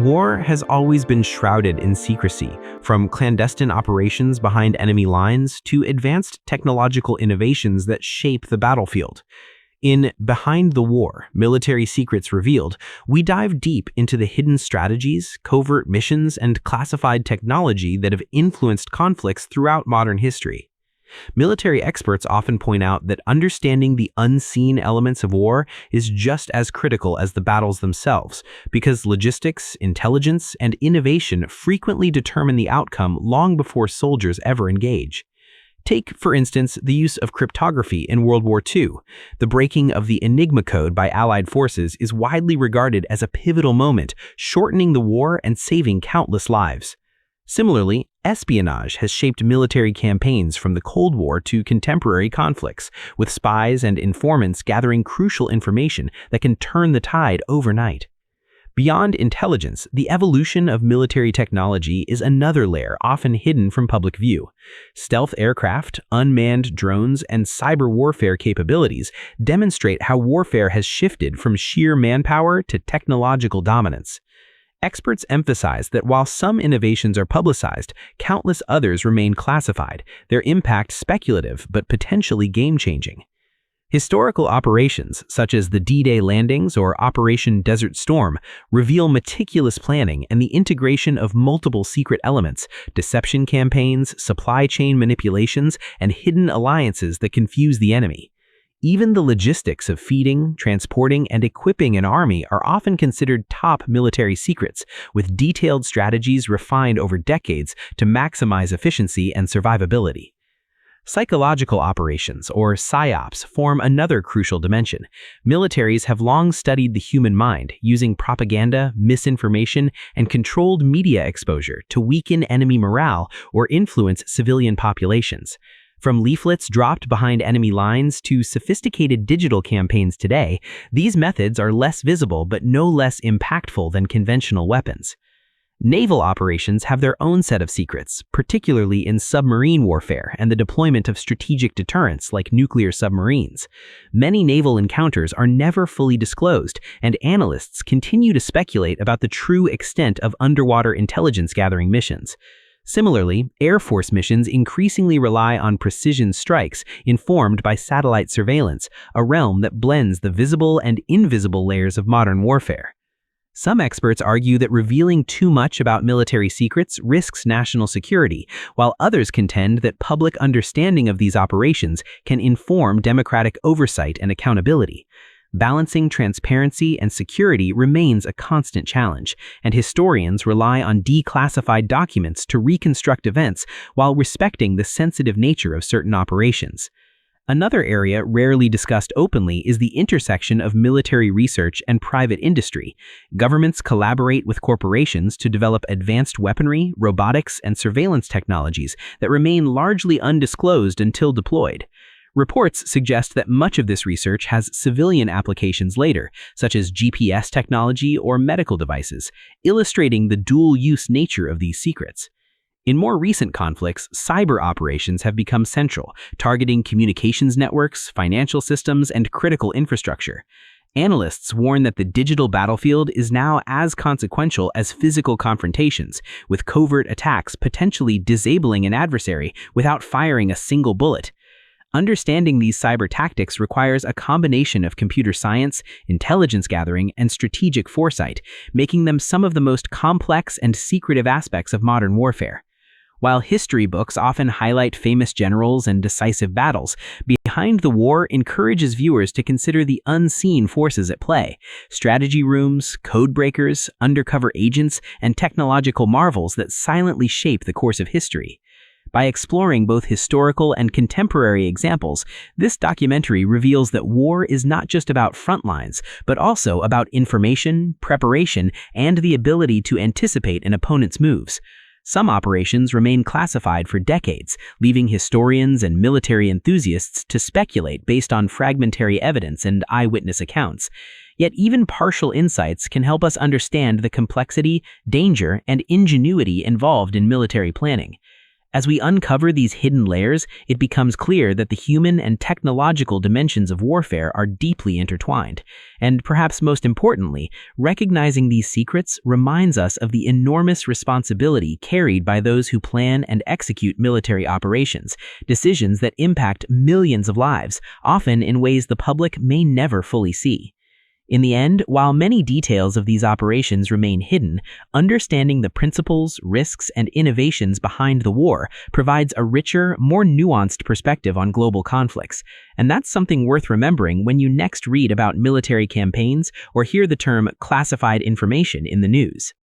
War has always been shrouded in secrecy, from clandestine operations behind enemy lines to advanced technological innovations that shape the battlefield. In Behind the War, Military Secrets Revealed, we dive deep into the hidden strategies, covert missions, and classified technology that have influenced conflicts throughout modern history. Military experts often point out that understanding the unseen elements of war is just as critical as the battles themselves, because logistics, intelligence, and innovation frequently determine the outcome long before soldiers ever engage. Take, for instance, the use of cryptography in World War II. The breaking of the Enigma code by Allied forces is widely regarded as a pivotal moment, shortening the war and saving countless lives. Similarly, espionage has shaped military campaigns from the Cold War to contemporary conflicts, with spies and informants gathering crucial information that can turn the tide overnight. Beyond intelligence, the evolution of military technology is another layer often hidden from public view. Stealth aircraft, unmanned drones, and cyber warfare capabilities demonstrate how warfare has shifted from sheer manpower to technological dominance. Experts emphasize that while some innovations are publicized, countless others remain classified, their impact speculative but potentially game-changing. Historical operations, such as the D-Day landings or Operation Desert Storm, reveal meticulous planning and the integration of multiple secret elements, deception campaigns, supply chain manipulations, and hidden alliances that confuse the enemy. Even the logistics of feeding, transporting, and equipping an army are often considered top military secrets, with detailed strategies refined over decades to maximize efficiency and survivability. Psychological operations, or PSYOPs, form another crucial dimension. Militaries have long studied the human mind, using propaganda, misinformation, and controlled media exposure to weaken enemy morale or influence civilian populations. From leaflets dropped behind enemy lines to sophisticated digital campaigns today, these methods are less visible but no less impactful than conventional weapons. Naval operations have their own set of secrets, particularly in submarine warfare and the deployment of strategic deterrents like nuclear submarines. Many naval encounters are never fully disclosed, and analysts continue to speculate about the true extent of underwater intelligence gathering missions. Similarly, Air Force missions increasingly rely on precision strikes informed by satellite surveillance, a realm that blends the visible and invisible layers of modern warfare. Some experts argue that revealing too much about military secrets risks national security, while others contend that public understanding of these operations can inform democratic oversight and accountability. Balancing transparency and security remains a constant challenge, and historians rely on declassified documents to reconstruct events while respecting the sensitive nature of certain operations. Another area rarely discussed openly is the intersection of military research and private industry. Governments collaborate with corporations to develop advanced weaponry, robotics, and surveillance technologies that remain largely undisclosed until deployed. Reports suggest that much of this research has civilian applications later, such as GPS technology or medical devices, illustrating the dual-use nature of these secrets. In more recent conflicts, cyber operations have become central, targeting communications networks, financial systems, and critical infrastructure. Analysts warn that the digital battlefield is now as consequential as physical confrontations, with covert attacks potentially disabling an adversary without firing a single bullet. Understanding these cyber tactics requires a combination of computer science, intelligence gathering, and strategic foresight, making them some of the most complex and secretive aspects of modern warfare. While history books often highlight famous generals and decisive battles, Behind the War encourages viewers to consider the unseen forces at play: strategy rooms, code breakers, undercover agents, and technological marvels that silently shape the course of history. By exploring both historical and contemporary examples, this documentary reveals that war is not just about front lines, but also about information, preparation, and the ability to anticipate an opponent's moves. Some operations remain classified for decades, leaving historians and military enthusiasts to speculate based on fragmentary evidence and eyewitness accounts. Yet even partial insights can help us understand the complexity, danger, and ingenuity involved in military planning. As we uncover these hidden layers, it becomes clear that the human and technological dimensions of warfare are deeply intertwined. And perhaps most importantly, recognizing these secrets reminds us of the enormous responsibility carried by those who plan and execute military operations, decisions that impact millions of lives, often in ways the public may never fully see. In the end, while many details of these operations remain hidden, understanding the principles, risks, and innovations behind the war provides a richer, more nuanced perspective on global conflicts. And that's something worth remembering when you next read about military campaigns or hear the term classified information in the news.